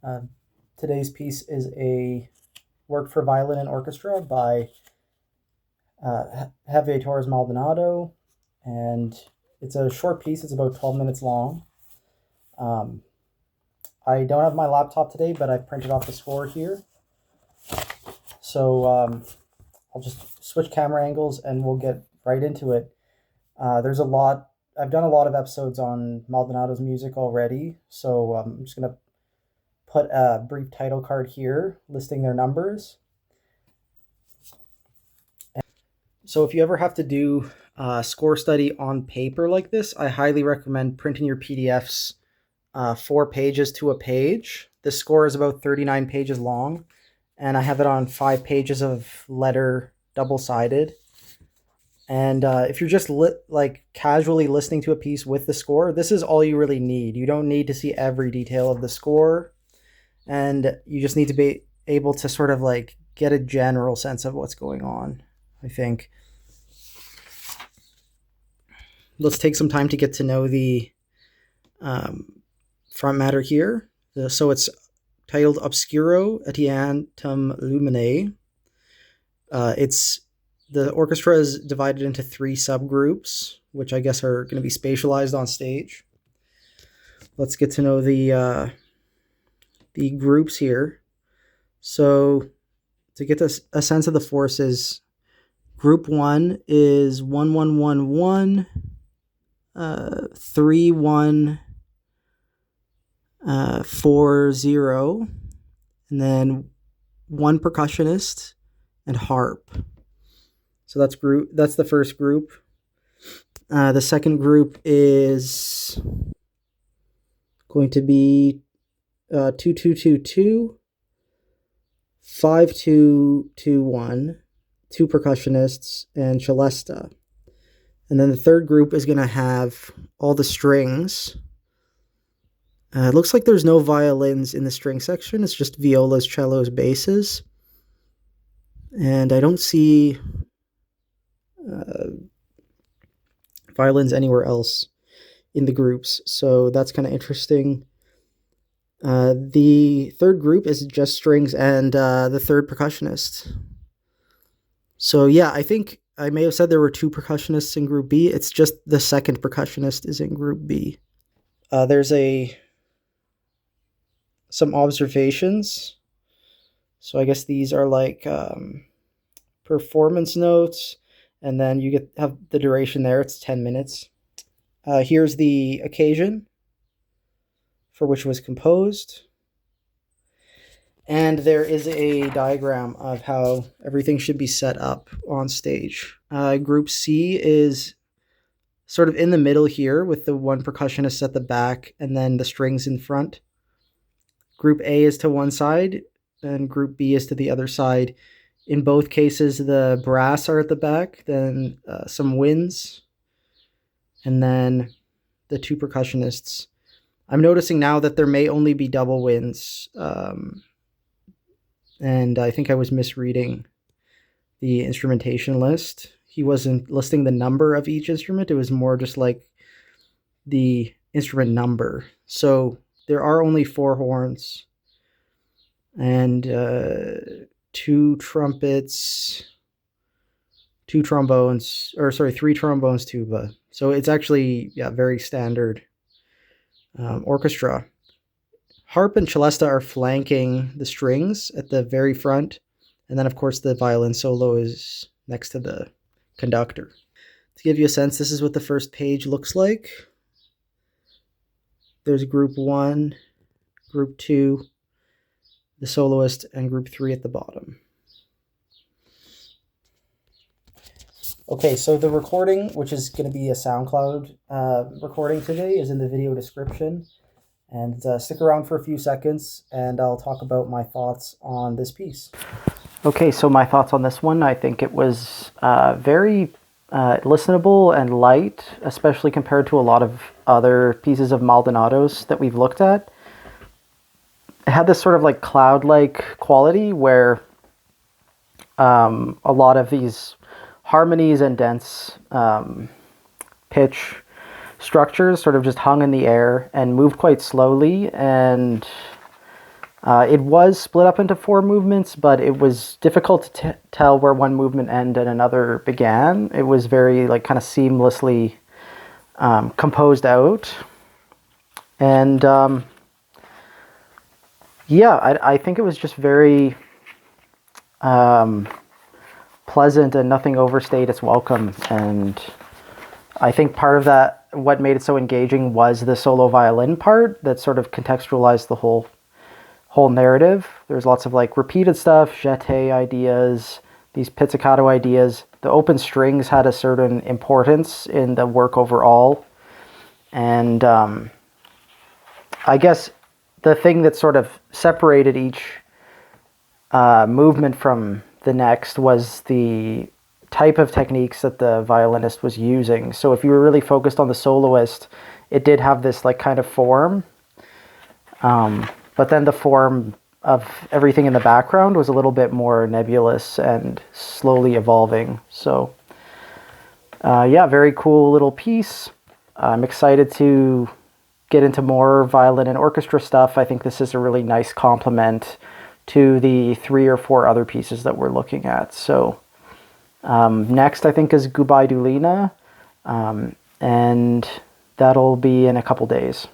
Uh, Today's piece is a work for violin and orchestra by Javier Maldonado, and it's a short piece. It's about 12 minutes long. Um, I don't have my laptop today, but I printed off the score here. So I'll just switch camera angles and we'll get right into it. There's a lot. I've done a lot of episodes on Maldonado's music already, so I'm just going to put a brief title card here listing their numbers. So if you ever have to do a score study on paper like this, I highly recommend printing your PDFs 4 pages to a page. The score is about 39 pages long, and I have it on 5 pages of letter double-sided. And if you're just casually listening to a piece with the score, this is all you really need. You don't need to see every detail of the score, and you just need to be able to sort of get a general sense of what's going on, I think. Let's take some time to get to know the front matter here. So it's titled Obscuro, Etiamtum, Lumine. The orchestra is divided into 3 subgroups, which I guess are going to be spatialized on stage. Let's get to know the groups here. So to get a sense of the forces, group 1 is 1-1-1-1, 3-1, 4-0, and then 1 percussionist and harp. So that's the first group. The second group is going to be 2-2-2-2, 5-2-2-1, 2 percussionists, and celesta. And then the third group is going to have all the strings. It looks like there's no violins in the string section. It's just violas, cellos, basses. And I don't see violins anywhere else in the groups, so that's kind of interesting. The third group is just strings and the third percussionist. So yeah, I think I may have said there were 2 percussionists in group B. It's just the second percussionist is in group B. There's some observations. So I guess these are performance notes, and then you have the duration there. It's 10 minutes. Here's the occasion for which it was composed. And there is a diagram of how everything should be set up on stage. Group C is sort of in the middle here with the 1 percussionist at the back and then the strings in front. Group A is to one side and Group B is to the other side. In both cases, the brass are at the back, then some winds, and then the 2 percussionists. I'm noticing now that there may only be double winds, and I think I was misreading the instrumentation list. He wasn't listing the number of each instrument. It was more just the instrument number. So there are only 4 horns and 2 trumpets, 3 trombones, tuba. So it's actually, very standard orchestra. Harp and celesta are flanking the strings at the very front. And then, of course, the violin solo is next to the conductor. To give you a sense, this is what the first page looks like. There's group 1, group 2, the soloist, and group 3 at the bottom. Okay, so the recording, which is going to be a SoundCloud recording today, is in the video description. And stick around for a few seconds, and I'll talk about my thoughts on this piece. Okay, so my thoughts on this one, I think it was very listenable and light, especially compared to a lot of other pieces of Maldonado's that we've looked at. It had this sort of cloud-like quality where a lot of these harmonies and dense pitch structures sort of just hung in the air and moved quite slowly, and It was split up into 4 movements, but it was difficult to tell where one movement ended and another began. It was very like kind of seamlessly composed out, and yeah, I think it was just very pleasant and nothing overstayed its welcome. And I think part of that, what made it so engaging, was the solo violin part that sort of contextualized the whole narrative. There's lots of like repeated stuff, jeté ideas, these pizzicato ideas. The open strings had a certain importance in the work overall. And I guess the thing that sort of separated each movement from the next was the type of techniques that the violinist was using. So if you were really focused on the soloist, it did have this like kind of form. But then the form of everything in the background was a little bit more nebulous and slowly evolving. So yeah, very cool little piece. I'm excited to get into more violin and orchestra stuff. I think this is a really nice complement to the 3 or 4 other pieces that we're looking at. So next, I think, is Goodbye Dulina, and that'll be in a couple days.